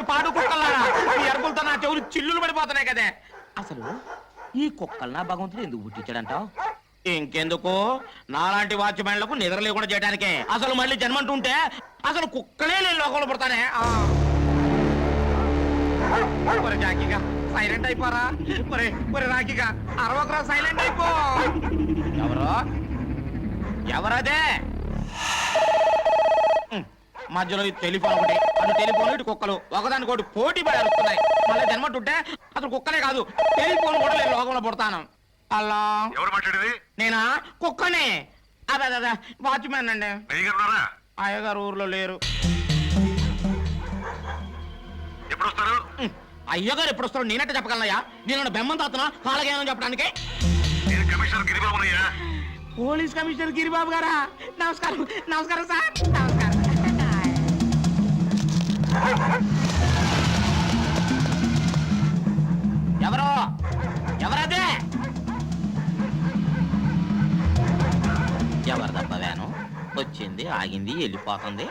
పాడు కుక్కలారా ఈ అరుపులతో నా చెవులు చిల్లులు పడిపోతున్నాయి కదే. అసలు ఈ కుక్కలు నా భగవంతుడు ఎందుకు పుట్టించాడంటావు? ఇంకెందుకు, నాలాంటి వాచ్మెన్లకు నిద్ర లేకుండా చేయడానికే. అసలు మళ్ళీ జన్మంటుంటే అసలు కుక్కలే నేను లోకంలో పడతానే. జాకీగా సైలెంట్ అయిపోరా. రాకీగా అరవకరా, సైలెంట్ అయిపో. ఎవరదే? మధ్యలో టెలిఫోన్ ఒకటి, అటు టెలిఫోన్ ఇటు కుక్కలు ఒకదానికోటి పోటీ పడి అరుస్తున్నాయి. మళ్ళీ జన్మంటుంటే అసలు కుక్కలే కాదు, టెలిఫోన్ కూడా నేను లోకంలో పడతాను. అలా ఎవరు మాట్లాడేది? నేనా? కుక్కనే. అదే వాచ్మెన్ అండి. అయ్యగారు ఊర్లో లేరు. ఎప్పుడు వస్తారు? అయ్యగారు ఎప్పుడు వస్తాడు నేనంటే చెప్పగలనయ్యా? నేను బెమ్మం తాతనా కాలగేమని చెప్పడానికి? పోలీస్ కమిషనర్ గిరిబాబు గారా? నమస్కారం. నమస్కారం సార్. నమస్కారం. ఎవరో? ఎవరదే? ఎవరిదబ్బా వ్యాను? వచ్చింది, ఆగింది, వెళ్ళిపోతుంది.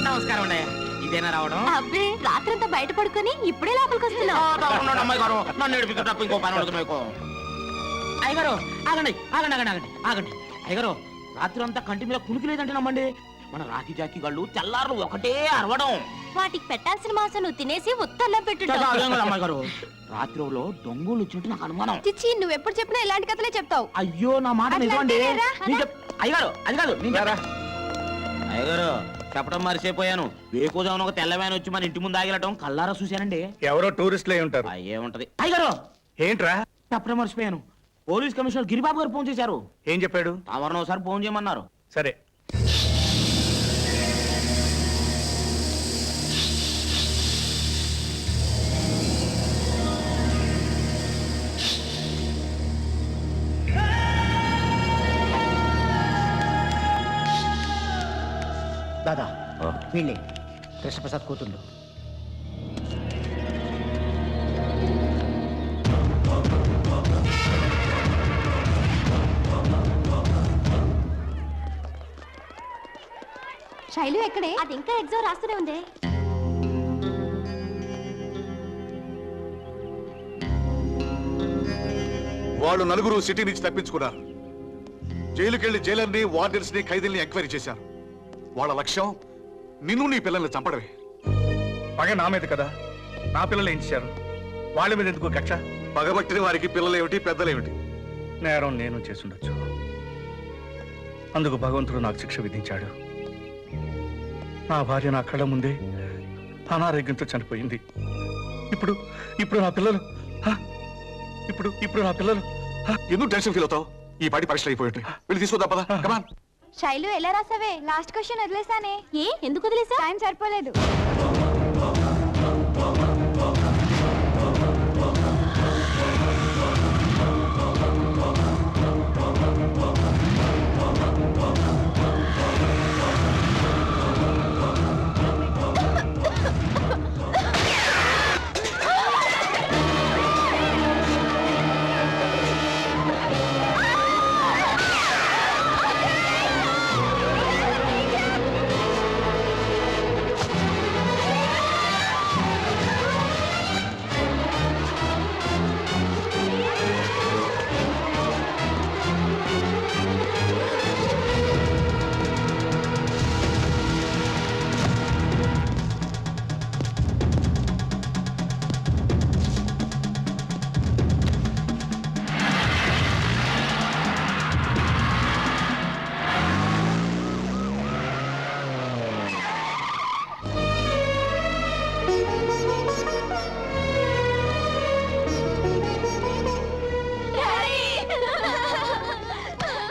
నమస్కారం అండి. ఇదేనా రావడం? అబ్బే, రాత్రంతా బయట పడుకొని ఇప్పుడే లోపలికి వస్తున్నావు. అమ్మాయి గారు నన్ను ఏడిపించ తప్ప ఇంకో పని ఉండదు మీకు. అయ్యగారు ఆగండి ఆగండి ఆగండి ఆగండి ఆగండి. అయ్యగారు రాత్రి అంతా కంటి మీద కునికి లేదంటే నమ్మండి. మన రాఖీ జాకీ గళ్ళు తెల్లారు ఒకటే అరవడం. వాటికి పెట్టాల్సిన మాంసం నువ్వు తినేసి ఉత్తర్లో పెట్టు. అమ్మాయి గారు రాత్రిలో దొంగలు వచ్చినట్టు నాకు అనుమానం. చిచ్చి, నువ్వు ఎప్పుడు చెప్పినా ఇలాంటి కథలే చెప్తావు. అయ్యో నా మాట నిజమండి. అయ్యగారు అది కాదు. అయ్యగారు చెప్పడం మర్చిపోయాను. వేకోజామున ఒక తెల్లవాన్ వచ్చి మన ఇంటి ముందు ఆగిలటం కల్లారా చూశానండి. ఎవరో టూరిస్టులు అయి ఉంటారు. అయ్యే ఉంటది. అయ్యగారు ఏంట్రా? చెప్పడం మర్చిపోయాను. పోలీస్ కమిషనర్ గిరిబాబు గారు ఫోన్ చేశారు. ఏం చెప్పాడు? తమరిని ఒకసారి ఫోన్ చేయమన్నారు. సరే. దాదా వీళ్ళే కృష్ణప్రసాద్ కూతుండు. శైలు ఎక్కడే? అది ఇంకా ఎగ్జామ్ రాస్తూనే ఉంది. వాళ్ళు నలుగురు సిటీ నుంచి తప్పించుకున్నారు. జైలుకెళ్లి జైలర్ని, వార్డెన్స్ ని, ఖైదీల్ని ఎంక్వైరీ చేశారు. వాళ్ళ లక్ష్యం నిన్ను, నీ పిల్లల్ని చంపడమే. పగ నా మీద కదా, నా పిల్లలు ఏం చేశారు? వాళ్ళ మీద ఎందుకు కక్ష? పగబట్టిన వారికి పిల్లలేమిటి, పెద్దలేమిటి? నేరం నేను చేసుండొచ్చు. అందుకు భగవంతుడు నాకు శిక్ష విధించాడు. నా భార్య నా కళ్ళ ముందే అనారోగ్యంతో చనిపోయింది. ఇప్పుడు నా పిల్లలు ఇప్పుడు నా పిల్లలు ఎందుకు టెన్షన్ ఫీల్ అవుతావు? ఈ పాటి పరీక్షలు అయిపోయి వెళ్ళి తీసుకుందా పదా. కమాన్. శైలు ఎలా రాసావే? Last question వదిలేసానే. ఏ ఎందుకు వదిలేసా? టైం సరిపోలేదు.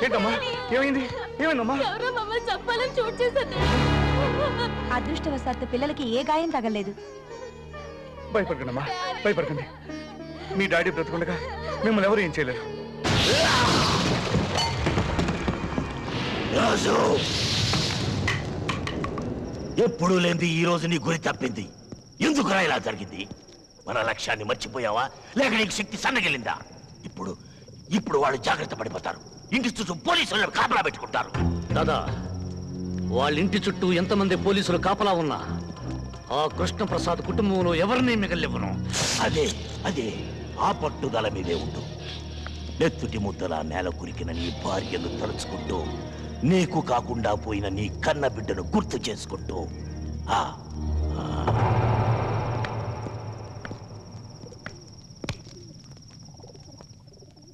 ఏంటమ్మా? ఏమైంది? ఏమైందమ్మా? ఎవరో మమ్మల్ని చంపాలని షూట్ చేశారు. అదృష్టవశాత్తు పిల్లలకి ఏ గాయం తగలేదు. భయపడకండమ్మా, భయపడకండి. మీ డాడీ బ్రతుకుండగా మిమ్మల్ని ఎవరు ఏం చేయలేరు. ఎప్పుడూ లేనిది ఈ రోజు నీ గురి తప్పింది. ఎందుకురా ఇలా జరిగింది? మన లక్ష్యాన్ని మర్చిపోయావా, లేక నీకు శక్తి సన్నగిలిందా? ఇప్పుడు ఇప్పుడు వాళ్ళు జాగ్రత్త పడిపోతారు. ఇంటి చుట్టూ పోలీసులు కాపలా పెట్టుకుంటారు. దాదా, వాళ్ళ ఇంటి చుట్టూ ఎంతమంది పోలీసులు కాపలా ఉన్నా ఆ కృష్ణప్రసాద్ కుటుంబంలో ఎవరిని మిగలివ్వను. అదే అదే ఆ పట్టుదల మీదే ఉండు. నెత్తుటి ముద్దలా నేల కురికిన నీ భార్యను తలుచుకుంటూ, నీకు కాకుండా పోయిన నీ కన్న బిడ్డను గుర్తు చేసుకుంటూ ఆ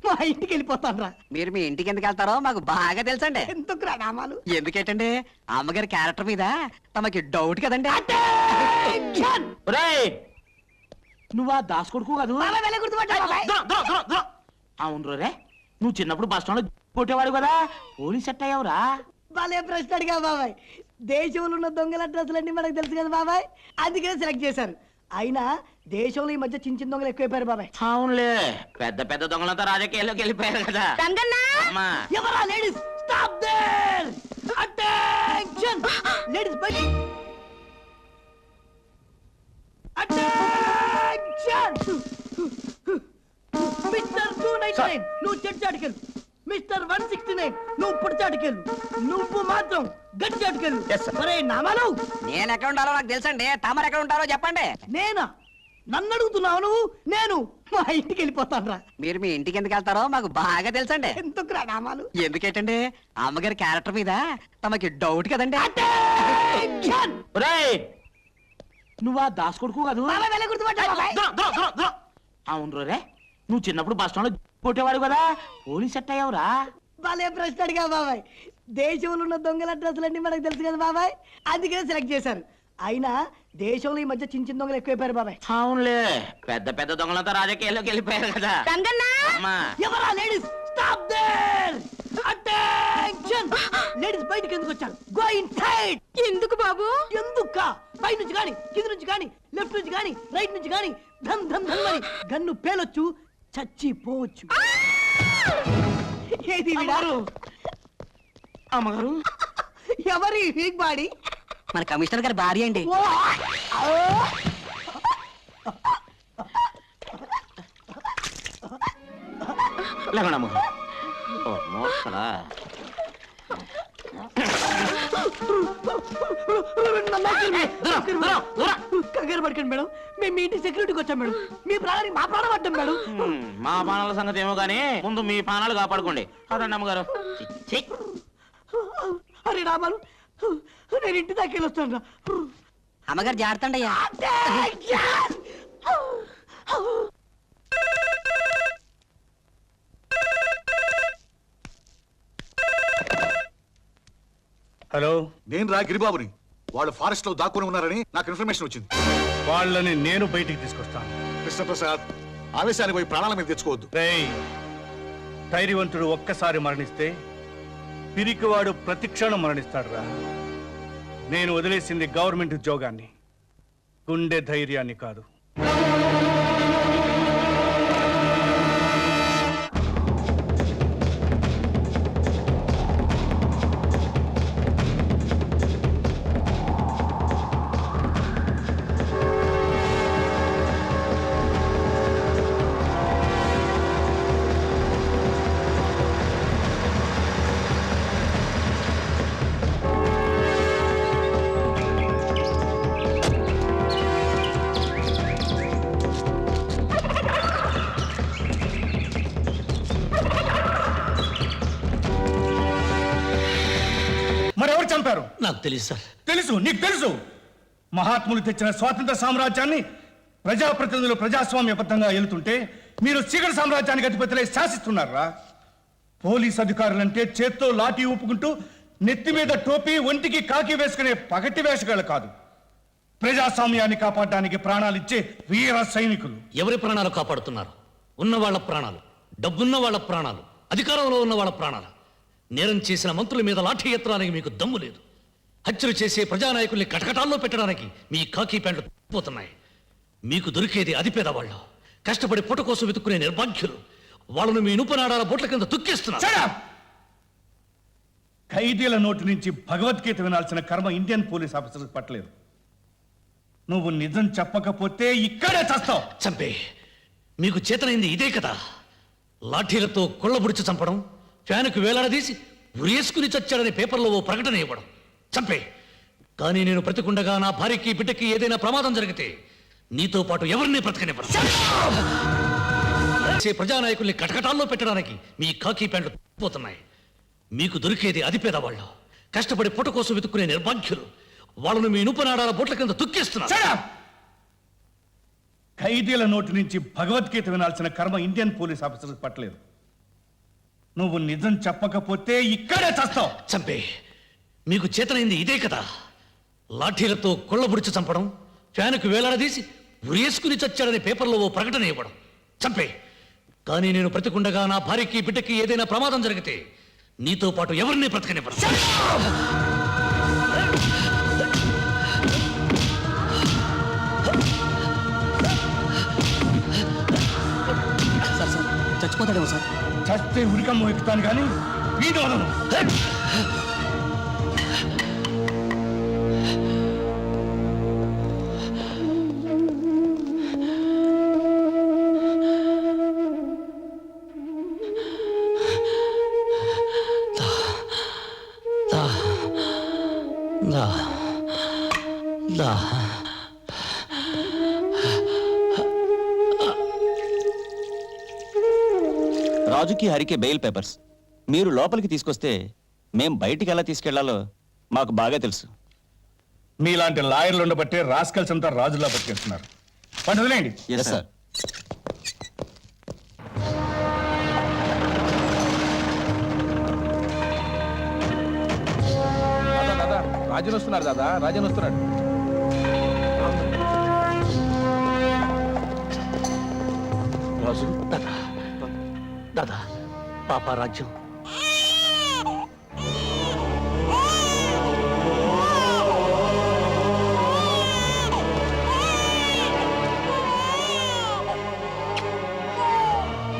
మా ఇంటికి వెళ్ళిపోతాను రా. మీరు మీ ఇంటికి ఎందుకు వెళ్తారో మాకు బాగా తెలుసండి. ఎందుకు రా నామాలు? ఎందుకేటండి అమ్మగారి క్యారెక్టర్ మీద తమకి డౌట్ కదండి. ఒరేయ్, నువ్వు ఆ దాస్ కొడుకు కాదు? బాబాయ్ వెళ్ళి గుర్తుపట్టావు బాబాయ్. అవును రే, నువ్వు చిన్నప్పుడు బస్ స్టాండ్ లో కొట్టేవాడు కదా, పోలీస్ సెట్ అయ్యావురా. భలే ప్రశ్న అడిగా బాబాయ్. దేశంలో ఉన్న దొంగల అడ్రస్లన్నీ మనకు తెలుసు కదా బాబాయ్, అందుకనే సెలెక్ట్ చేశారు. అయినా దేశంలో ఈ మధ్య చిన్న చిన్న దొంగలు ఎక్కువైపోయారు బాబాయ్. అవునులే, పెద్ద పెద్ద దొంగలంతా రాజకీయాల్లోకి వెళ్ళిపోయారు కదా. అమ్మా, ఎవరా ladies? Stop there! Attention! Ladies బయట! అటెన్షన్! మిస్టర్ 299 నువ్వు చెట్టు చాటుకెళ్ళు. మిస్టర్ 169 నువ్వు పుట్టి చాటుకెళ్ళు. నువ్వు మాత్రం గట్టి చాటుకెళ్ళు. ఒరే నామాలు, నేను ఎక్కడ ఉండాలో నాకు తెలుసండి. తమరు ఎక్కడ ఉంటారో చెప్పండి. నేనా? నన్ను అడుగుతున్నావు నువ్వు? నేను మా ఇంటికి వెళ్ళిపోతాను రా. మీరు మీ ఇంటికి ఎందుకు వెళ్తారో మాకు బాగా తెలుసండి. ఎందుకు రా నామాలు? ఎందుకేటండి అమ్మగారి క్యారెక్టర్ మీద తమకి డౌట్ కదండి. అటెన్షన్! ఒరేయ్, నువ్వు ఆ దాస్ కొడుకు కాదు? బాబాయ్ వెళ్ళి గుర్తుపట్టావు బాబాయ్. అవును రే, నువ్వు చిన్నప్పుడు బస్ స్టాండ్ లో కొట్టేవాడు కదా, పోలీస్ సెట్ అయ్యావురా. భలే ప్రశ్న అడిగా బాబాయ్. దేశంలో ఉన్న దొంగల అడ్రస్లన్నీ మనకు తెలుసు కదా బాబాయ్, అందుకనే సెలెక్ట్ చేశారు. అయినా దేశంలో ఈ మధ్య చిన్న చిన్న దొంగలు ఎక్కువైపోయారు బాబాయ్. అవునులే, పెద్ద పెద్ద దొంగలంతా రాజకీయాల్లోకి వెళ్ళిపోయారు కదా. అమ్మా, ఎవరా ladies? Stop there! Attention! Ladies బయటికి ఎందుకు వచ్చారు? Go inside! ఎందుకు బాబు? ఎందుకా? పై నుంచి గాని, కింద నుంచి గాని, లెఫ్ట్ నుంచి గాని, రైట్ నుంచి గాని, ధమ్ ధమ్ ధమ్ అని గన్ను పేలొచ్చు, చచ్చిపోవచ్చు. ఏది వీడారు? అమ్మగారు, ఎవరి వీక్ బాడీ? మన కమిషనర్ గారి భార్య అండి. ఓ! ఓ! లేకుండా అమ్మగారు. ఓ, మోసలా. కంగారు పడకండి మేడం, మేము మీ ఇంటి సెక్యూరిటీకి వచ్చాం మేడం. మీ ప్రాణానికి మా ప్రాణం అడ్డం మేడం. మా పానాల సంగతి ఏమో గానీ ముందు మీ పానాలు కాపాడుకోండి. అదండి అమ్మగారు. ఛీ. అరే రామాలు, నేను ఇంటి దాకా వెళ్ళొస్తాను. అమ్మగారు జాగ్రత్త అండి అయ్యా. హలో, నేను రా గిరిబాబుని. వాళ్ళు ఫారెస్ట్ లో దాక్కుని ఉన్నారని నాకు ఇన్ఫర్మేషన్ వచ్చింది. వాళ్ళని నేను బయటికి తీసుకొస్తాను. కృష్ణప్రసాద్, ఆవేశానికి పోయి ప్రాణాల మీద తెచ్చుకోవద్దు. రేయ్, ధైర్యవంతుడు ఒక్కసారి మరణిస్తే పిరికివాడు ప్రతిక్షణం మరణిస్తాడురా. నేను వదిలేసింది గవర్నమెంట్ ఉద్యోగాన్ని, గుండె ధైర్యాన్ని కాదు. మరెవరు చంపారు? నాకు తెలియదు సార్. తెలుసు, నీకు తెలుసు. మహాత్ములు తెచ్చిన స్వాతంత్ర సామ్రాజ్యాన్ని ప్రజాప్రతినిధులు ప్రజాస్వామ్యబద్ధంగా ఏలుతుంటే మీరు చీకటి సామ్రాజ్యానికి అధిపతులై శాసిస్తున్నారా? పోలీస్ అధికారులంటే చేత్తో లాఠీ ఊపుకుంటూ నెత్తి మీద టోపీ, ఒంటికి కాకి వేసుకునే పగటి వేషగాళ్ళు కాదు. ప్రజాస్వామ్యాన్ని కాపాడడానికి ప్రాణాలిచ్చే వీర సైనికులు. ఎవరి ప్రాణాలు కాపాడుతున్నారు? ఉన్న వాళ్ళ ప్రాణాలు, డబ్బున్న వాళ్ళ ప్రాణాలు, అధికారంలో ఉన్న వాళ్ళ ప్రాణాలు. నేరం చేసిన మంత్రుల మీద లాఠీ ఎత్తడానికి మీకు దమ్ము లేదు. హత్యలు చేసే ప్రజానాయకుల్ని కటకటాల్లో పెట్టడానికి మీ కాకి ప్యాంట్లు పోతున్నాయి. మీకు దొరికేది అది పేదవాళ్ళు, కష్టపడి పుట్ట కోసం వెతుక్కునే నిర్భాగ్యులు. వాళ్ళను మీ ఇనుపనాడాల బొట్ల కింద తొక్కేస్తున్నారు. ఖైదీల నోటి నుంచి భగవద్గీత వినాల్సిన కర్మ ఇండియన్ పోలీస్ ఆఫీసర్స్ పట్టలేదు. నువ్వు నిజం చెప్పకపోతే ఇక్కడే చస్తావు. చంపే, మీకు చేతనైంది ఇదే కదా. లాఠీలతో కొళ్ళబుడిచి చంపడం, ఫ్యానుకు వేలాడదీసి ఉరేసుకుని చచ్చాడని పేపర్లో ఓ ప్రకటన ఇవ్వడం. చంపే, కానీ నేను బ్రతికుండగా నా భార్యకి బిడ్డకి ఏదైనా ప్రమాదం జరిగితే నీతో పాటు ఎవరిని బ్రతకనివ్వను. ప్రజానాయకుల్ని కటకటాల్లో పెట్టడానికి మీ కాకీ ప్యాంట్లు పోతున్నాయి. మీకు దొరికేది అతి పేదవాళ్ళు, కష్టపడి పుట్ట కోసం వెతుక్కునే నిర్భాగ్యులు. వాళ్ళను మీ ఇనుపనాడాల బొట్ల కింద తొక్కేస్తున్నారు. ఖైదీల నోటి నుంచి భగవద్గీత వినాల్సిన కర్మ ఇండియన్ పోలీస్ ఆఫీసర్స్ పట్టలేదు. నువ్వు నిజం చెప్పకపోతే ఇక్కడే చస్తావు. చంపే, మీకు చేతనైంది ఇదే కదా. లాఠీలతో కొళ్ళబుడిచి చంపడం, ఫ్యానుకు వేలాడదీసి ఉరేసుకుని చచ్చాడని పేపర్లో ఓ ప్రకటన ఇవ్వడం. చంపే, కానీ నేను బ్రతికుండగా నా భార్యకి బిడ్డకి ఏదైనా ప్రమాదం జరిగితే నీతో పాటు ఎవరిని బ్రతకనివ్వను. చచ్చిపోతాడేమో సార్. చస్తే ఉరికమ్మ ఎక్కుతాను కానీ వీడు వదలను. రాజుకి హరికి బెయిల్ పేపర్స్ మీరు లోపలికి తీసుకొస్తే మేం బయటికి ఎలా తీసుకెళ్లాలో మాకు బాగా తెలుసు. మీలాంటి లాయర్లు ఉండబట్టే రాస్కల్స్ అంతా రాజులా బతికేస్తున్నారు. పండి వదిలేయండి. Yes sir. రాజన్ వస్తున్నారు దాదా, రాజన్ వస్తున్నాడు. రాజు, దాదా దాదా, పాప రాజ్యం.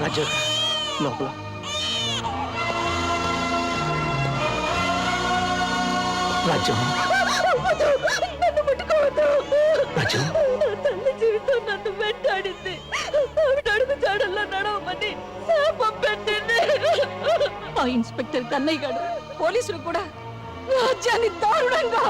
రాజ్యం లోపల. రాజ్యం, నన్ను ముట్టుకోవద్దు. రాజ్యం. నా తల్లి జీవితం నన్ను వెంటాడింది. ఆవిడ అడుగు జాడల్లో నడవమని శాపం పెట్టింది. ఆ ఇన్స్పెక్టర్ కన్నయ్య గారు పోలీసులు కూడా రాజ్యాన్ని దారుణంగా.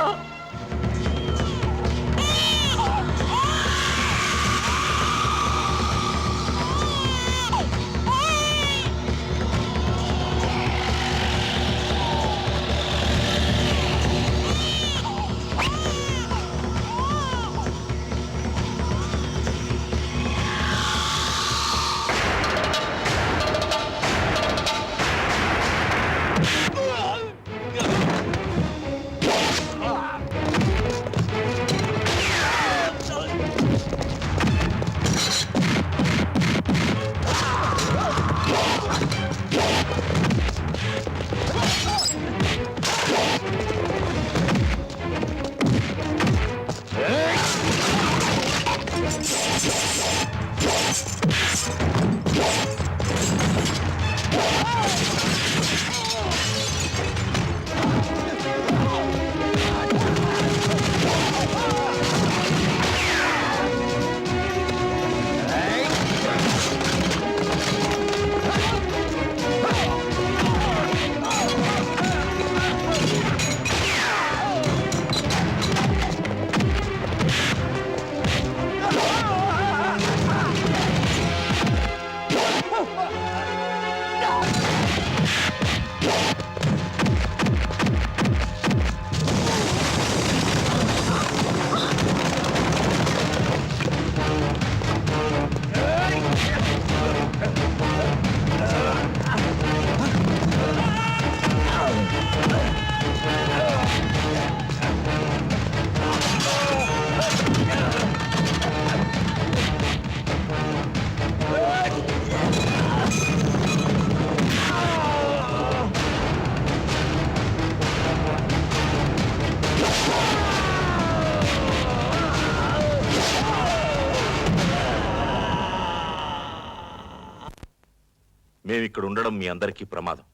మేమిక్కడ ఉండడం మీ అందరికీ ప్రమాదం.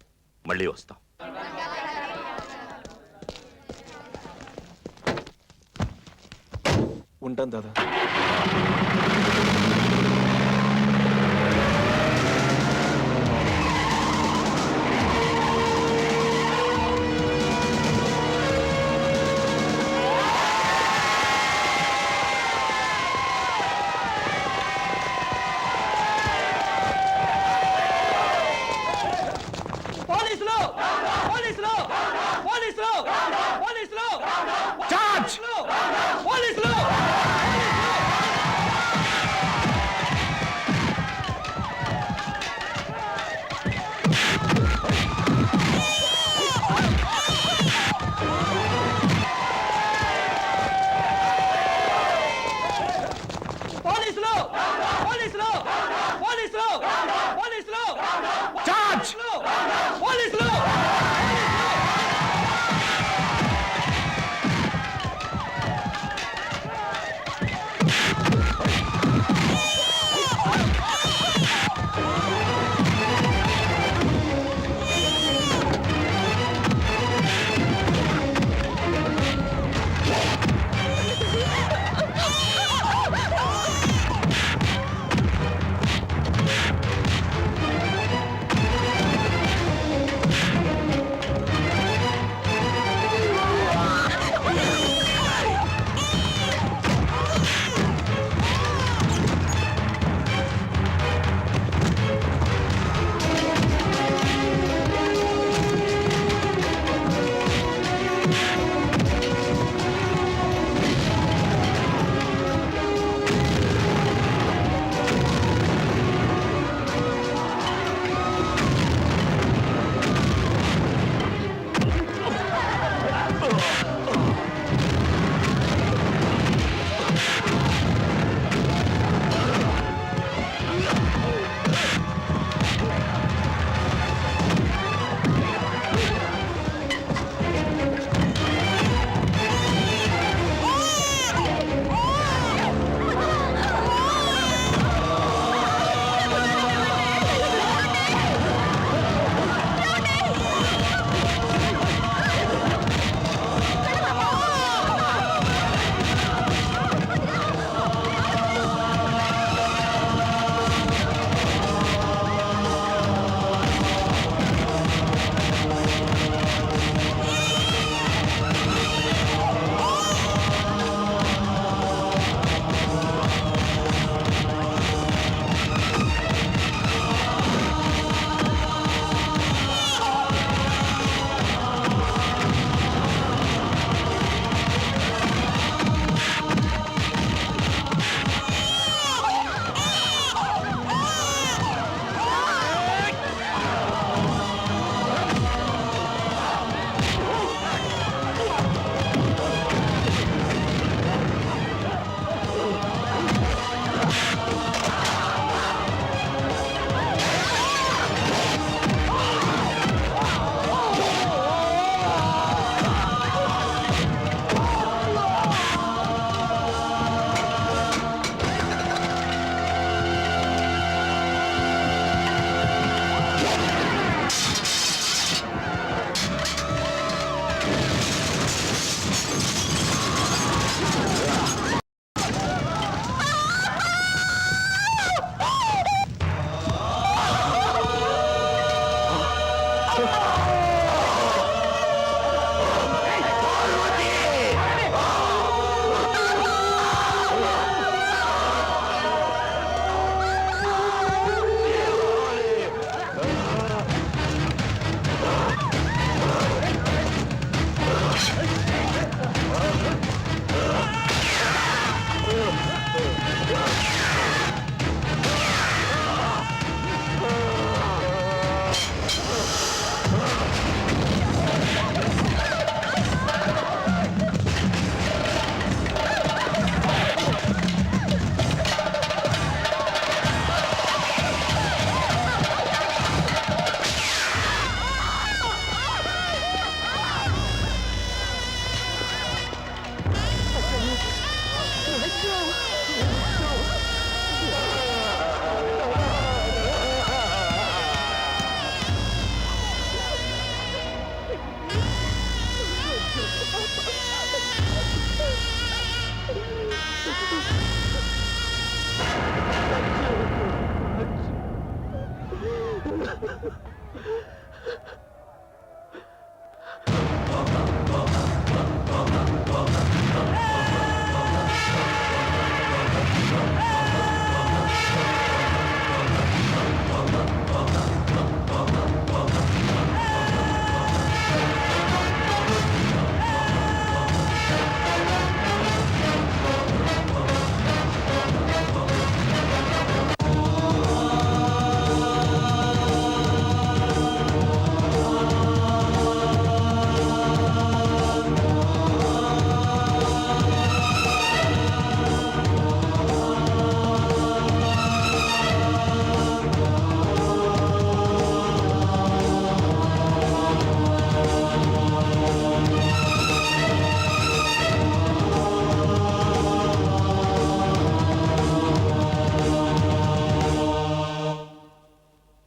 మళ్ళీ వస్తాం. ఉంటాను దాదా. పోలీసులు పోలీసులు పోలీసులు పోలీసులు చార్జ్! పోలీసులు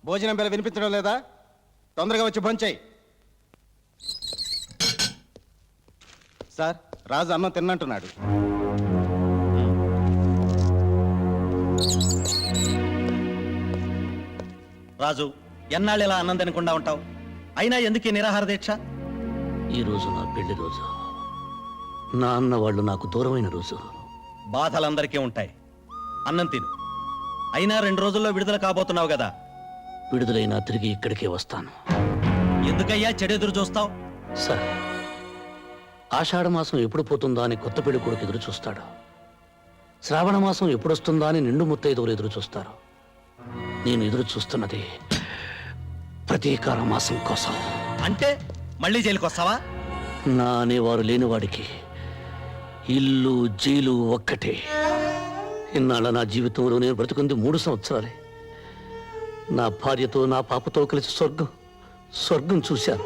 భోజనం బెల వినిపించడం లేదా? తొందరగా వచ్చి భోంచేయి. సార్, రాజు అన్నం తిన్నంటున్నాడు. రాజు, ఎన్నాళ్ళు ఇలా అన్నం తినకుండా ఉంటావు? అయినా ఎందుకు ఈ నిరాహార దీక్ష? ఈ రోజు నా పెళ్లి రోజు. నా అన్న వాళ్ళు నాకు దూరమైన రోజు. బాధలందరికీ ఉంటాయి. అన్నం తిను. అయినా 2 రోజుల్లో విడుదల కాబోతున్నావు కదా. విడుదలైనా తిరిగి ఇక్కడికే వస్తాను. ఎందుకయ్యా చెడెదురు చూస్తావు? సార్, ఆషాఢ మాసం ఎప్పుడు పోతుందా అని కొత్త పెళ్లి కొడుకు ఎదురు చూస్తాడు. శ్రావణ మాసం ఎప్పుడొస్తుందా అని నిండు ముత్తైదువులు ఎదురు చూస్తారు. నేను ఎదురు చూస్తున్నది ప్రతీకార మాసం కోసం. అంటే మళ్ళీ జైలుకి వస్తావా? నా అనేవారు లేనివాడికి ఇల్లు జైలు ఒక్కటే. ఇన్నాళ్ళ నా జీవితంలో నేను బ్రతుకుంది 3 సంవత్సరాలే. నా భార్యతో నా పాపతో కలిసి స్వర్గం చూశాను.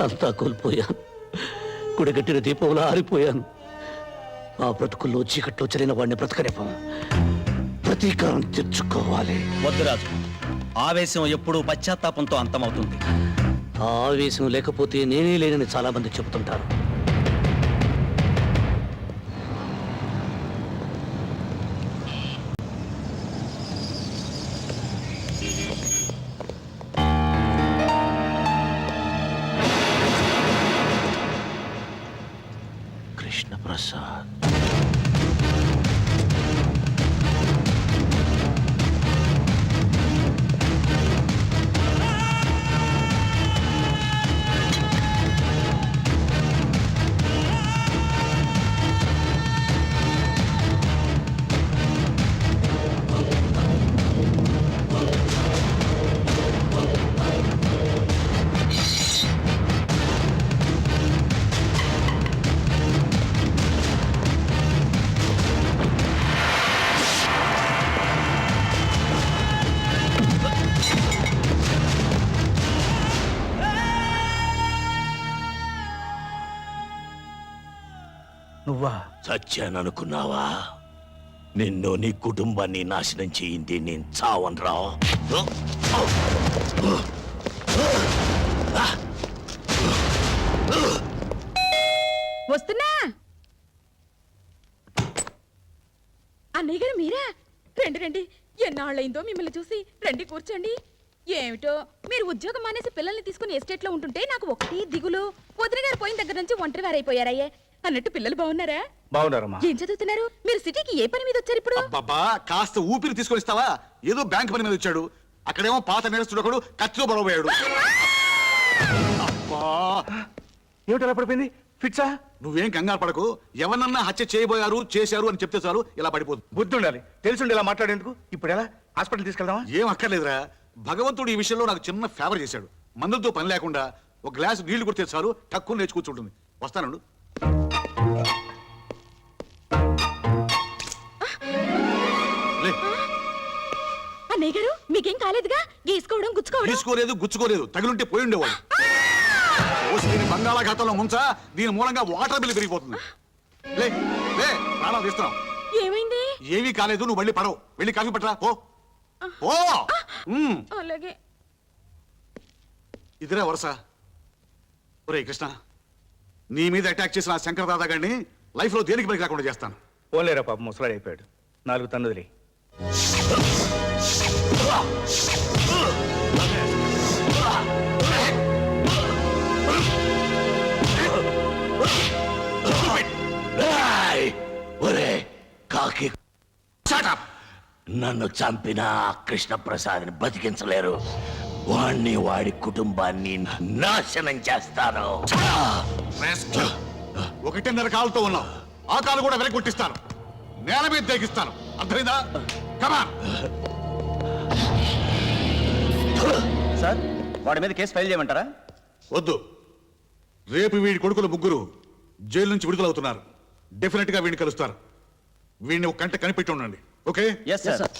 అంతా కోల్పోయాను. గుడిగట్టిన దీపంలో ఆరిపోయాను. ఆ బ్రతుకుల్లో చీకట్లో చలిన వాడిని బ్రతకనివ్వం. ప్రతీకారం తెచ్చుకోవాలి. వద్దు రాజు, ఆవేశం ఎప్పుడూ పశ్చాత్తాపంతో అంతమవుతుంది. ఆ ఆవేశం లేకపోతే నేనే లేనని చాలా మంది చెబుతుంటారు. కృష్ణప్రసాద్, నువ్వా? చచ్చాననుకున్నావా? నిన్ను నీ కుటుంబాన్ని నాశనం చేయింది నేను చావనరా. వస్తున్నా. అన్నయ్య గారు మీరా? రండి రండి, ఎన్నాళ్ళైందో మిమ్మల్ని చూసి. రండి కూర్చోండి. ఏమిటో మీరు ఉద్యోగం మానేసి పిల్లల్ని తీసుకుని ఎస్టేట్ లో ఉంటుంటే నాకు ఒకటి దిగులు. వదిన గారు పోయిన దగ్గర నుంచి ఒంటరి వారైపోయారయ్యే. అన్నట్టు పిల్లలు బాగున్నారా? బాగున్నారమ్మా. ఏం చదువుతున్నారు? మీరు సిటీకి ఏ పని మీద వచ్చారు ఇప్పుడు? బాబా, కాస్త ఊపిరి తీసుకొని ఇస్తావా? ఏదో బ్యాంక్ పని మీద వచ్చాడు. అక్కడేమో పాత నేరస్తుడు ఒకడు కత్తితో పడబోయాడు. అబ్బా, ఏమిటలా పడిపోయింది? ఫిట్సా? నువ్వేం కంగారు పడకు. ఎవరన్నా హత్య చేయబోయారు, చేశారు అని చెప్తే చాలు ఇలా పడిపోతుంది. బుద్ధి ఉండాలి. తెలుసుండి ఇలా మాట్లాడేందుకు. ఇప్పుడు ఎలా? హాస్పిటల్ తీసుకెళ్దామా? ఏం అక్కర్లేదురా. భగవంతుడు ఈ విషయంలో నాకు చిన్న ఫేవర్ చేశాడు. మందులతో పని లేకుండా ఒక గ్లాసు నీళ్లు కొడితే చాలు టక్కుని లేచి కూర్చుంటుంది. వస్తానండు. అన్నయ్య గారు మీకేం కాలేదుగా? గీసుకోవడం గుచ్చుకోవడం? తీసుకోలేదు, గుచ్చుకోలేదు. తగిలుంటే పోయి ఉండేవాడు. దీని బంగాళాఖాతంలో ముంచా. దీని మూలంగా వాటర్ బిల్ పెరిగిపోతుంది. లే లే, ప్రాణాలు తీస్తున్నాం. ఏమైంది? ఏమీ కాలేదు. నువ్వు మళ్ళీ పడవు. వెళ్ళి కాఫీ పట్టరా. ఓ ఓ. అలాగే. ఇదిరా వరుస. ఒరే కృష్ణ, నీ మీద అటాక్ చేసిన ఆ శంకర్ దాదా గారిని లైఫ్ లో దేనికి పనికి రాకుండా చేస్తాను. పోలేరా పాప, ముసలాడు అయిపోయాడు. 4 తన్నుదిలే. ఒరే కాకి నన్ను చంపిన కృష్ణప్రసాద్ని బతికించలేరు. వాణ్ణి వాడి కుటుంబాన్ని నాశనం చేస్తాను. 1.5 కాలుతో ఉన్నావు. ఆ కాలు కూడా వెనకొట్టిస్తాను. నేల మీద తెగిస్తాను. అర్థమైందా? కమాన్. సార్ వాడి మీద కేసు ఫైల్ చేయమంటారా? వద్దు. రేపు వీడి కొడుకులు ముగ్గురు జైలు నుంచి విడుదలవుతున్నారు. డెఫినెట్ గా వీడిని కలుస్తారు. వీడిని ఒక కంట కనిపెట్టి ఉండండి. ఓకే? Yes sir.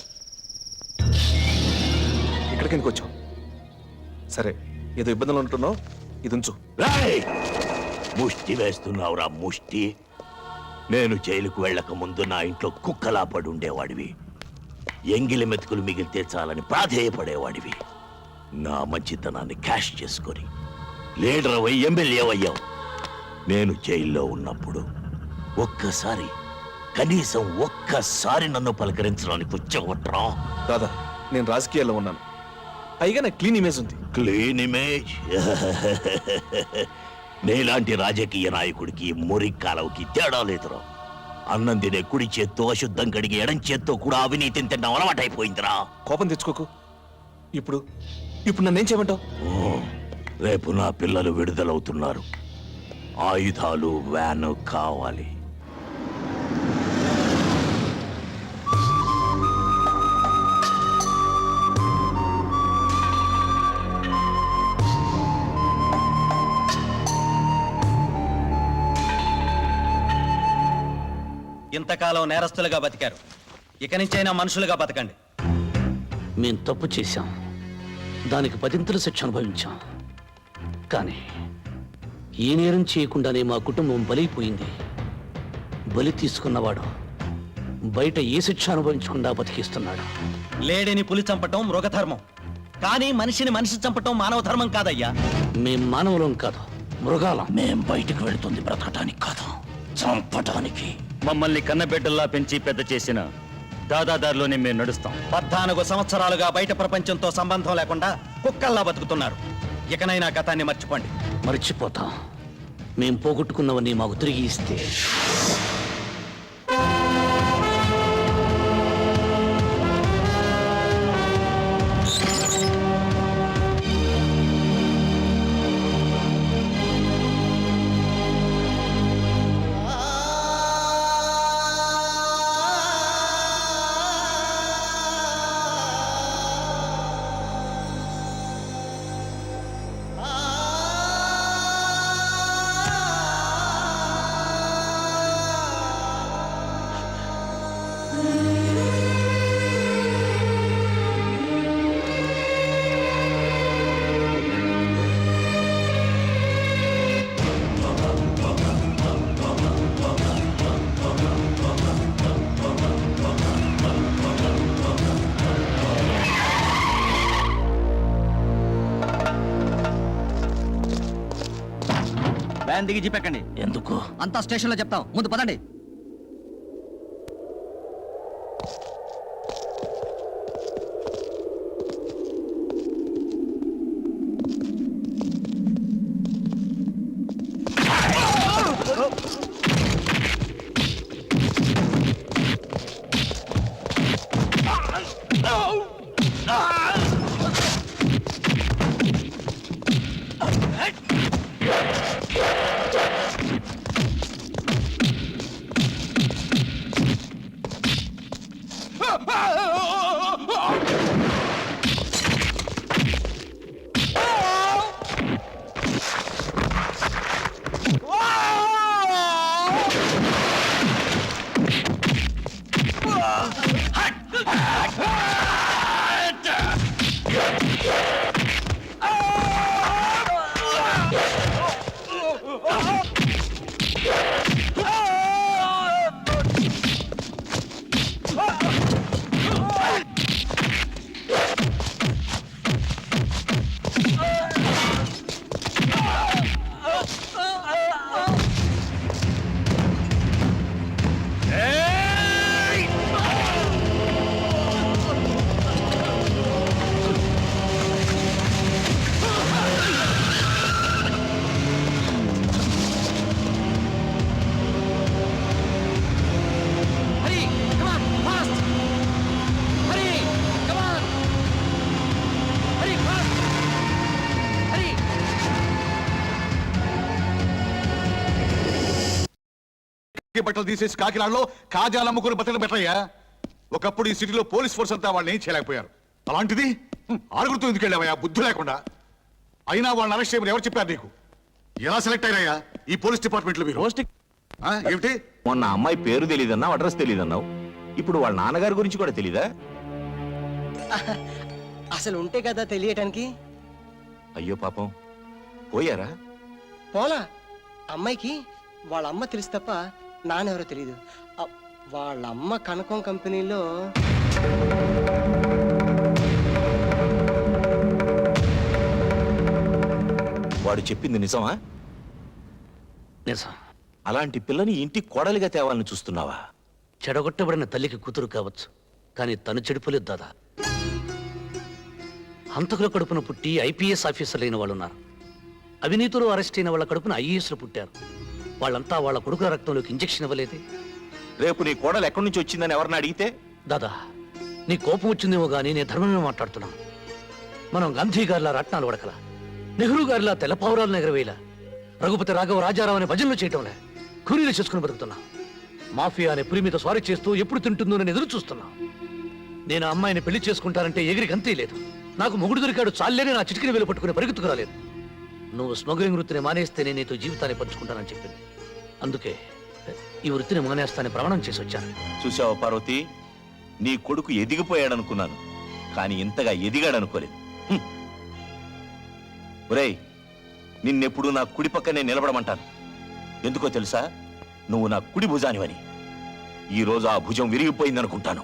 ఇక్కడికి ఎందుకు వచ్చావు? సరే, ఏదో ఇబ్బందులు ఉంటున్నావు, ఇది ఉంచు. రేయ్! ముష్టి వేస్తున్నావురా ముష్టి. నేను జైలుకు వెళ్ళక ముందు నా ఇంట్లో కుక్కలా పడి ఉండేవాడివి. ఎంగిలి మెతుకులు మిగిలితే చాలని ప్రాధేయపడేవాడివి. నా మంచితనాన్ని క్యాష్ చేసుకొని లీడర్ అయ్యి ఎమ్మెల్యే అయ్యావు. నేను జైల్లో ఉన్నప్పుడు కనీసం ఒక్కసారి నన్ను పలకరించడానికి వచ్చావట్రా? దాదా, నేను రాజకీయాల్లో ఉన్నాను. పైగా నాకు క్లీన్ ఇమేజ్ ఉంది. Clean image? నేలాంటి రాజకీయ నాయకుడికి మురి కాలవుకి తేడా లేదురా. అన్నం తినే కుడి చేత్తో అశుద్ధం కడిగి ఎడం చేత్తో కూడా అవినీతిని తినడం అలవాటైపోయిందిరా. కోపం తెచ్చుకోకు. ఇప్పుడు నన్నేం చేయమంటావు? రేపు నా పిల్లలు విడుదలవుతున్నారు. ఆయుధాలు, వ్యాను కావాలి. ఇంతకాలం నేరస్తులుగా బతికారు, ఇక నుంచైనా మనుషులుగా బతకండి. మేం తప్పు చేశాం, దానికి 10 శిక్ష అనుభవించాం. కానీ ఏ నేరం చేయకుండానే మా కుటుంబం బలైపోయింది. బలి తీసుకున్నవాడు బయట ఏ శిక్ష అనుభవించకుండా బతికిస్తున్నాడు. లేడిని పులి చంపటం మృగధర్మం, కానీ మనిషిని మనిషి చంపటం మానవ ధర్మం కాదయ్యా. మేం మానవులం కాదు, మృగాలం. మేం బయటకు వెళుతుంది బ్రతకటానికి కాదు, చంపటానికి. మమ్మల్ని కన్నబిడ్డల్లా పెంచి పెద్ద చేసిన దాదాదారిలోనే మేము నడుస్తాం. 14 సంవత్సరాలుగా బయట ప్రపంచంతో సంబంధం లేకుండా కుక్కల్లా బతుకుతున్నారు. ఇకనైనా గతాన్ని మర్చిపోండి. మర్చిపోతాం. మేం పోగొట్టుకున్నవన్నీ మాకు తిరిగి ఇస్తే. వ్యాన్ దిగి చెప్పకండి. ఎందుకు? అంతా స్టేషన్లో చెప్తాం, ముందు పదండి. కాకి బట్టలు తీసేసి కాకినాడలో కాజాలు అమ్ముకుని బట్టలు పెట్టయ్యా. ఒకప్పుడు ఈ సిటీలో పోలీస్ ఫోర్స్ అంతా వాళ్ళని ఏం చేయలేకపోయారు. అలాంటిది ఆరుగురితో ఎందుకు వెళ్ళావయ్యా బుద్ధి లేకుండా? అయినా వాళ్ళని అరెస్ట్ చేయమని ఎవరు చెప్పారు నీకు? ఎలా సెలెక్ట్ అయ్యాయా ఈ పోలీస్ డిపార్ట్మెంట్ లో మీరు? ఏమిటి మొన్న అమ్మాయి పేరు తెలియదన్నావు, అడ్రస్ తెలియదన్నావు. ఇప్పుడు వాళ్ళ నాన్నగారి గురించి కూడా తెలీదా? అసలు ఉంటే కదా తెలియటానికి. అయ్యో పాపం, పోయారా? పోలా. అమ్మాయికి వాళ్ళ అమ్మ తెలుసు తప్ప నాన్నెవరో తెలీదు. వాళ్ళ అమ్మ కనకం కంపెనీలో వాడు చెప్పింది నిజమా? నిజం. అలాంటి పిల్లని ఇంటి కోడలిగా తేవాలని చూస్తున్నావా? చెడగొట్టబడిన తల్లికి కూతురు కావచ్చు, కానీ తను చెడిపోలేదు దాదా. హంతకుల కడుపున పుట్టి ఐపీఎస్ ఆఫీసర్లు అయిన వాళ్ళు ఉన్నారు. అవినీతిలో అరెస్ట్ అయిన వాళ్ళ కడుపున ఐఏఎస్లు పుట్టారు. వాళ్ళంతా వాళ్ళ కొడుకుల రక్తంలోకి ఇంజెక్షన్ ఇవ్వలేదే. రేపు నీ కోడలు ఎక్కడి నుంచి వచ్చిందని ఎవరిని అడిగితే? దాదా, నీ కోపం వచ్చిందేమో కానీ నేను ధర్మమే మాట్లాడుతున్నాను. మనం గాంధీ గారిలా రత్నాలు వడకల, నెహ్రూ గారిలా తెల్లపావురాలు ఎగరవేలా, రఘుపతి రాఘవ రాజారావు అనే భజనలు చేయటంలే కూలీలు చేసుకుని బతుకుతున్నా. మాఫియా అనే పులి మీద స్వారీ చేస్తూ ఎప్పుడు తింటుందో నేను ఎదురు చూస్తున్నా. నేను ఆ అమ్మాయిని పెళ్లి చేసుకుంటానంటే ఎగిరికి అంతే లేదు. నాకు మొగుడు దొరికాడు చాలేని నా చిటికిని వేలు పట్టుకుని పరిగెత్తుకు రాలేదు. నువ్వు స్మగ్లింగ్ వృత్తిని మానేస్తే నేను నీతో జీవితాన్ని పంచుకుంటానని చెప్పింది. అందుకే ఈ వృత్తిని మానేస్తానని ప్రమాణం చేసి వచ్చాను. చూసావా పార్వతి, నీ కొడుకు ఎదిగిపోయాడనుకున్నాను, కానీ ఇంతగా ఎదిగాడనుకోలేదు. ఒరేయ్, నిన్నెప్పుడు నా కుడి పక్కనే నిలబడమంటాను. ఎందుకో తెలుసా? నువ్వు నా కుడి భుజానివని. ఈ రోజు ఆ భుజం విరిగిపోయిందనుకుంటాను.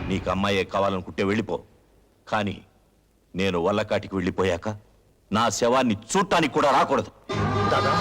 నీకు అమ్మాయే కావాలనుకుంటే వెళ్ళిపో, కానీ నేను వల్లకాటికి వెళ్ళిపోయాక నా శవాన్ని చూడటానికి కూడా రాకూడదు. దాదా,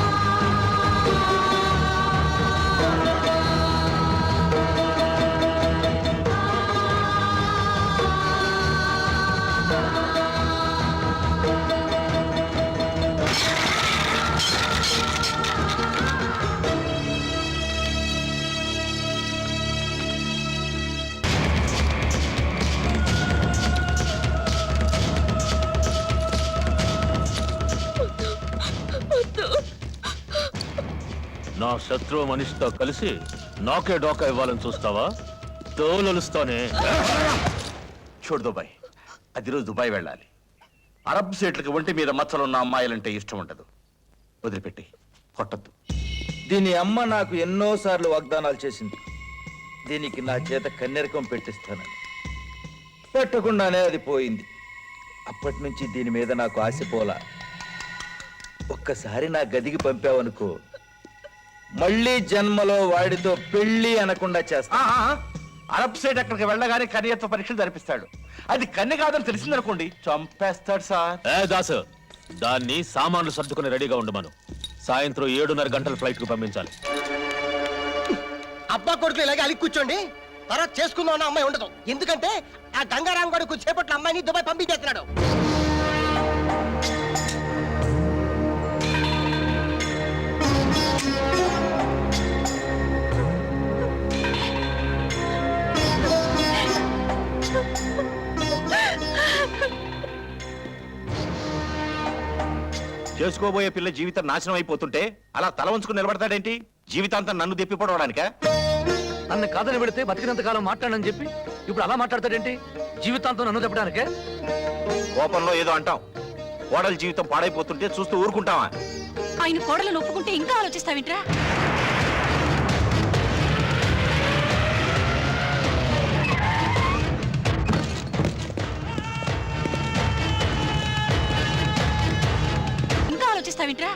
నా శత్రువు మనిషితో కలిసి నాకే డోకా ఇవ్వాలని చూస్తావా? తోలొలుస్తానే. చూడు దుబాయ్, అది రోజు దుబాయ్ వెళ్ళాలి. అరబ్ సీట్లకి ఒంటి మీద మచ్చలున్న అమ్మాయిలంటే ఇష్టం ఉండదు. వదిలిపెట్టి కొట్టద్దు. దీని అమ్మ నాకు ఎన్నోసార్లు వాగ్దానాలు చేసింది. దీనికి నా చేత కన్నెరకం పెట్టిస్తానని. పెట్టకుండానే అది పోయింది. అప్పటి నుంచి దీని మీద నాకు ఆశపోలా. ఒక్కసారి నా గదికి పంపావనుకో, మళ్ళీ జన్మలో వాడితో పెళ్లి అనకుండా చేస్తా. అరబ్ సైడ్ అక్కడికి వెళ్ళగానే కన్యత్వ పరీక్షలు జరిపిస్తాడు. అది కన్య కాదని తెలిసిందనుకోండి, చంపేస్తాడు సార్. దాసు, దాన్ని సామాన్లు సర్దుకుని రెడీగా ఉండమను. సాయంత్రం 7:30 గంటల ఫ్లైట్ కు పంపించాలి. అబ్బా కొడుకు ఇలాగే అలిగి కూర్చోండి. తర్వాత చేసుకుందాం అన్న అమ్మాయి ఉండదు. ఎందుకంటే ఆ గంగారాం కొడుకు చేపట్ల అమ్మాయిని దుబాయ్ పంపించేస్తున్నాడు. చేసుకోబోయే పిల్ల జీవితం నాశనం అయిపోతుంటే అలా తల వంచుకుని నిలబడతాడేంటి? జీవితాంతం నన్ను దెప్పిపడవడానికా? నన్ను కాదని పెడితే బతికినంత కాలం మాట్లాడనని చెప్పి ఇప్పుడు అలా మాట్లాడతాడేంటి? జీవితాంతం నన్ను చెప్పడానికే? కోపంలో ఏదో అంటాం. కోడల జీవితం పాడైపోతుంటే చూస్తూ ఊరుకుంటావా? ఆయన కోడలను ఒప్పుకుంటే ఇంకా ఆలోచిస్తావింట్రా? ఇంకా ఆలోచిస్తావింట్రా?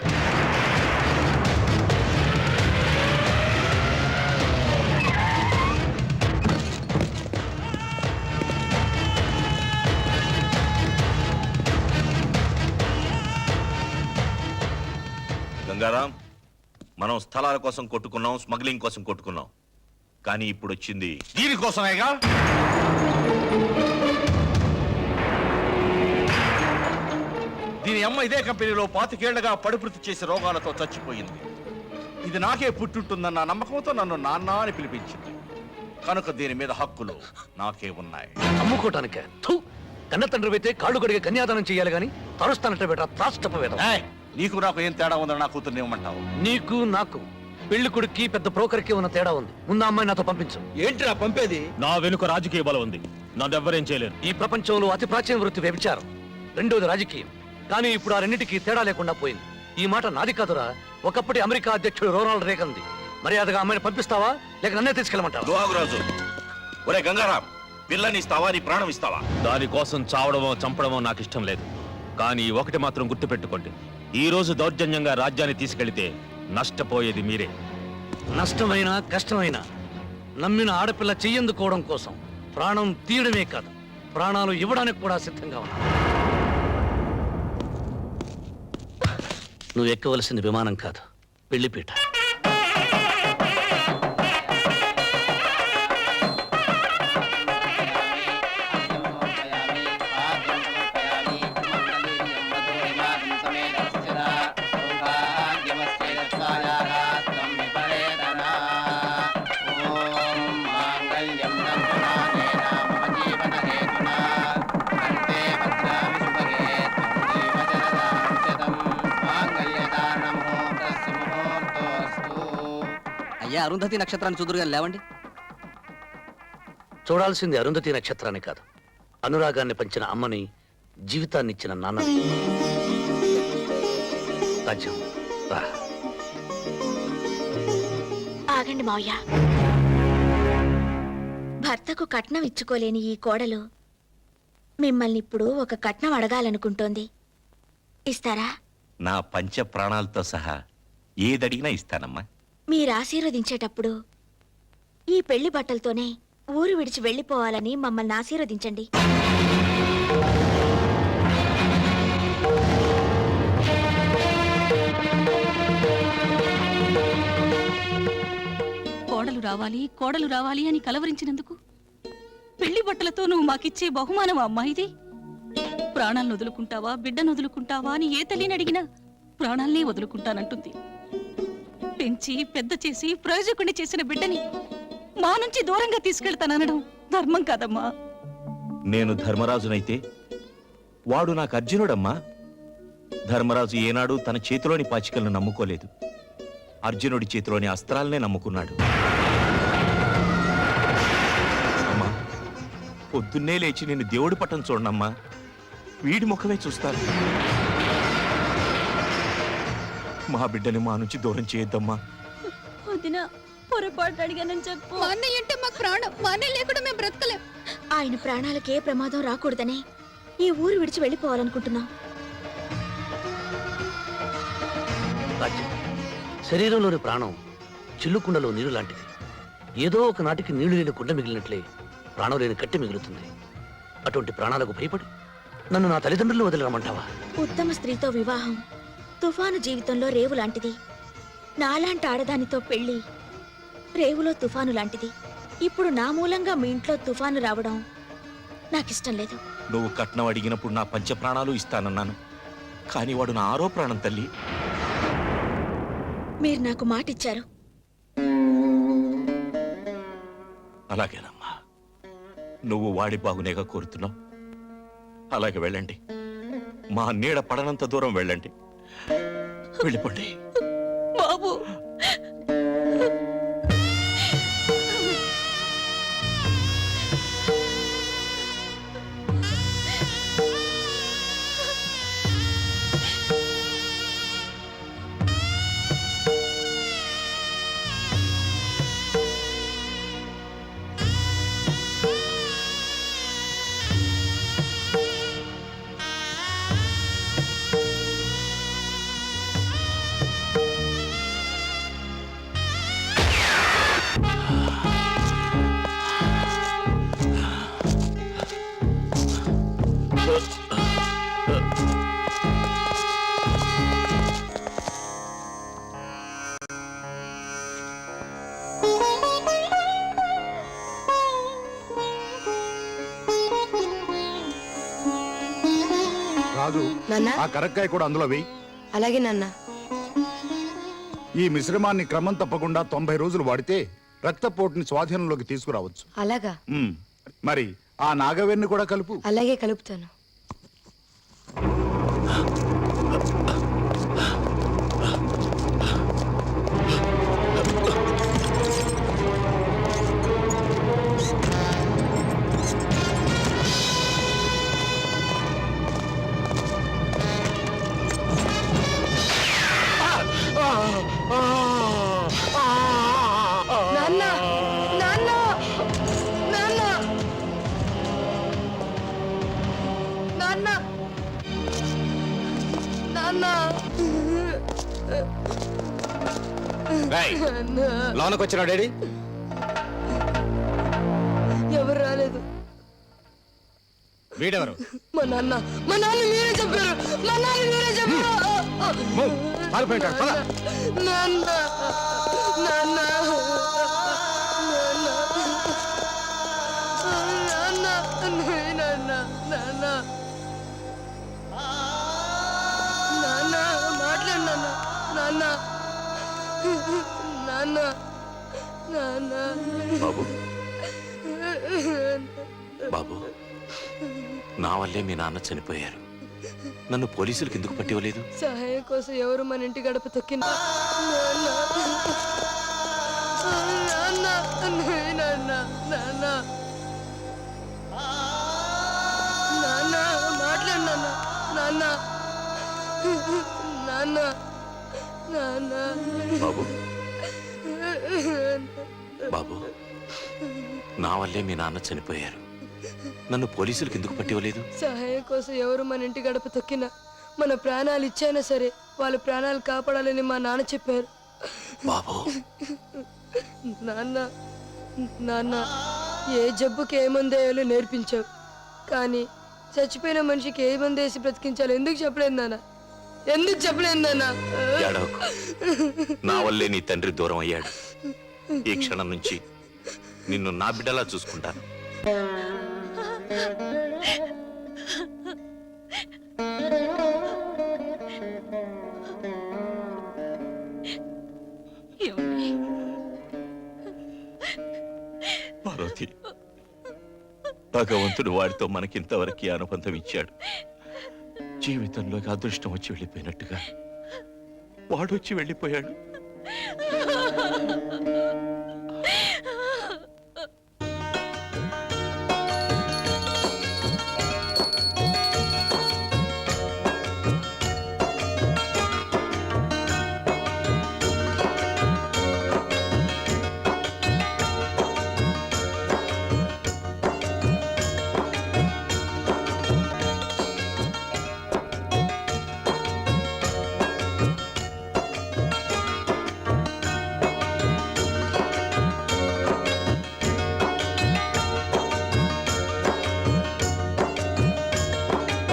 గంగారాం, మనం స్థలాల కోసం కొట్టుకున్నాం, స్మగ్లింగ్ కోసం కొట్టుకున్నాం, కానీ ఇప్పుడు వచ్చింది దీనికోసమేగా. దీని అమ్మ ఇదే కంపెనీలో 25 ఏళ్లుగా పడిపృతి చేసి రోగాలతో చచ్చిపోయింది. ఇది నాకే పుట్టుంటుందన్న నమ్మకంతో నన్ను నాన్న అని పిలిపించింది. కనుక దీని మీద హక్కులు నాకే ఉన్నాయి. అమ్ముకోటానికే? కన్న తండ్రి అయితే కాళ్ళు కడిగే కన్యాదానం చేయాలి గాని తరుస్తానంటే బెటర్ త్రాష్టప వేదం. నీకు నాకు ఏం తేడా ఉందని నా కూతుర్ని ఇవ్వమంటావు? నీకు నాకు పెళ్లి కొడుక్కి పెద్ద బ్రోకర్కి ఉన్న తేడా ఉంది. ముందు ఆ అమ్మాయి నాతో పంపించు. ఏంట్రా పంపేది? నా వెనుక రాజకీయ బలం ఉంది, నన్నెవ్వరేం చేయలేరు. ఈ ప్రపంచంలో అతి ప్రాచీన వృత్తి వ్యభిచారం, రెండోది రాజకీయం. కానీ ఇప్పుడు ఆ రెండింటికి తేడా లేకుండా పోయింది. ఈ మాట నాది కాదురా, ఒకప్పటి అమెరికా అధ్యక్షుడు రొనాల్డ్ రేగన్ది. మర్యాదగా అమ్మాయిని పంపిస్తావా లేక నన్నే తీసుకెళ్ళమంటావా? లోహాగురాజు, ఒరే గంగారాం, పిల్లని ఇస్తావా, నీ ప్రాణం ఇస్తావా? దానికోసం చావడమో చంపడమో నాకు ఇష్టం లేదు. కానీ ఒకటి మాత్రం గుర్తుపెట్టుకోండి, ఈ రోజు దౌర్జన్యంగా రాజ్యాన్ని తీసుకెళ్తే నష్టపోయేది మీరే. నష్టమైనా కష్టమైనా నమ్మిన ఆడపిల్ల చెయ్యందుకోవడం కోసం ప్రాణం తీయడమే కాదు, ప్రాణాలు ఇవ్వడానికి కూడా సిద్ధంగా ఉన్నా. నువ్వు ఎక్కవలసిన విమానం కాదు, పెళ్లిపీట. అయ్యా, అరుంధతి నక్షత్రాన్ని చూదురుగా లేవండి. చూడాల్సింది అరుంధతి నక్షత్రాన్ని కాదు, అనురాగాన్ని పంచిన అమ్మని, జీవితాన్ని ఇచ్చిన నాన్నని. రాజ్యం రా. ఆగండి మావయ్య. భర్తకు కట్నం ఇచ్చుకోలేని ఈ కోడలు మిమ్మల్ని ఇప్పుడు ఒక కట్నం అడగాలనుకుంటోంది. ఇస్తారా? నా పంచ ప్రాణాలతో సహా ఏదడిగినా ఇస్తానమ్మా. మీరు ఆశీర్వదించేటప్పుడు ఈ పెళ్లి బట్టలతోనే ఊరు విడిచి వెళ్ళిపోవాలని మమ్మల్ని ఆశీర్వదించండి. కోడలు రావాలి, కోడలు రావాలి అని కలవరించినందుకు పెళ్లి బట్టలతో నువ్వు మాకిచ్చే బహుమానం అమ్మాయిది. ప్రాణాలను వదులుకుంటావా, బిడ్డను వదులుకుంటావా అని ఏ తల్లిని అడిగినా ప్రాణాలనే వదులుకుంటానంటుంది. పెంచి పెద్ద చేసి ప్రయోజకుడిని చేసిన బిడ్డని మా నుంచి దూరంగా తీసుకెళ్తాననడం ధర్మం కాదమ్మా. నేను ధర్మరాజునైతే వాడు నాకు అర్జునుడమ్మా. ధర్మరాజు ఏనాడు తన చేతిలోని పాచికలను నమ్ముకోలేదు, అర్జునుడి చేతిలోని అస్త్రాలనే నమ్ముకున్నాడు. అమ్మా, పొద్దున్నే లేచి నేను దేవుడి పట్టం చూడనమ్మా, వీడి ముఖమే చూస్తాను. మా బిడ్డని మా నుంచి దూరం చేయొద్దమ్మా. వదినా, పొరపాటు అడిగానని చెప్పు. మా అన్నయ్య అంటే మాకు ప్రాణం, మా అన్నయ్య లేకుండా మేము బ్రతకలేం. ఆయన ప్రాణాలకు ఏ ప్రమాదం రాకూడదనే ఈ ఊరు విడిచి వెళ్ళిపోవాలనుకుంటున్నాం. రాజ్యం, శరీరంలోని ప్రాణం చిల్లుకుండలో నీరు లాంటిది. ఏదో ఒక నాటికి నీళ్లు లేని కుండ మిగిలినట్లే ప్రాణం లేని కట్టె మిగులుతుంది. అటువంటి ప్రాణాలకు భయపడి నన్ను నా తల్లిదండ్రులు వదిలిరమ్మంటావా? ఉత్తమ స్త్రీతో వివాహం తుఫాను జీవితంలో రేవు లాంటిది. నాలాంటి ఆడదానితో పెళ్లి రేవులో తుఫాను లాంటిది. ఇప్పుడు నా మూలంగా మీ ఇంట్లో తుఫాను రావడం నాకిష్టం లేదు. నువ్వు కట్నం అడిగినప్పుడు నా పంచ ప్రాణాలు ఇస్తానన్నాను, కానీ వాడు నా ఆరో ప్రాణం తల్లి. మీరు నాకు మాట ఇచ్చారు. అలాగేనమ్మా, నువ్వు వాడి బాగునేగా కోరుతున్నావు. అలాగే వెళ్ళండి, మా నీడ పడనంత దూరం వెళ్ళండి. వెళ్ళిపోండి బాబు. రాజు, ఆ కరక్కాయ కూడా అందులో వెయ్యి. అలాగే నాన్న. ఈ మిశ్రమాన్ని క్రమం తప్పకుండా 90 రోజులు వాడితే రక్తపోటుని స్వాధీనంలోకి తీసుకురావచ్చు. అలాగా? మరి ఆ నాగవేణ్ణి కూడా కలుపు. అలాగే కలుపుతాను. లోనకి వచ్చిన డాడీ ఎవరు రాలేదు. వీడెవరు? మా నాన్న మీరే చెప్పారు. మా నాన్న మీరే చెప్పారు. పారిపోయింటాడు పద. నాన్న నాన్న నాన్న నాన్న నాన్న మాట్లాడు నాన్న నాన్న నాన్న బాబు బాబు నా వల్లే మీ నాన్న చనిపోయారు. నన్ను పోలీసులకు ఎందుకు పట్టివ్వలేదు? సహాయం కోసం ఎవరు మన ఇంటి గడప తొక్కిన మాట్లాడు నాన్న నాన్న నాన్న బాబు బాబు నా వల్లే మీ నాన్న చనిపోయారు. నన్ను పోలీసులకు ఎందుకు పట్టివ్వలేదు? సహాయం కోసం ఎవరు మన ఇంటి గడప తొక్కినా మన ప్రాణాలు ఇచ్చైనా సరే వాళ్ళ ప్రాణాలు కాపాడాలని మా నాన్న చెప్పారు. బాబు నాన్న నాన్న ఏ జబ్బుకి ఏ మందు వేయాలో నేర్పించావు, కానీ చచ్చిపోయిన మనిషికి ఏ మందు వేసి బ్రతికించాలో ఎందుకు చెప్పలేదు నాన్న? ఎందుకు చెప్పలేదు నాన్న? ఏడవకు. నా వల్లే నీ తండ్రి దూరం అయ్యాడు. ఈ క్షణం నుంచి నిన్ను నా బిడ్డలా చూసుకుంటాను. పార్వతి, భగవంతుడు వాడితో మనకింతవరకు అనుబంధం ఇచ్చాడు. జీవితంలోకి అదృష్టం వచ్చి వెళ్ళిపోయినట్టుగా వాడు వచ్చి వెళ్ళిపోయాడు.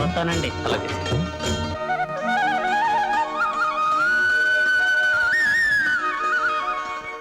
వస్తానండి. అలాగే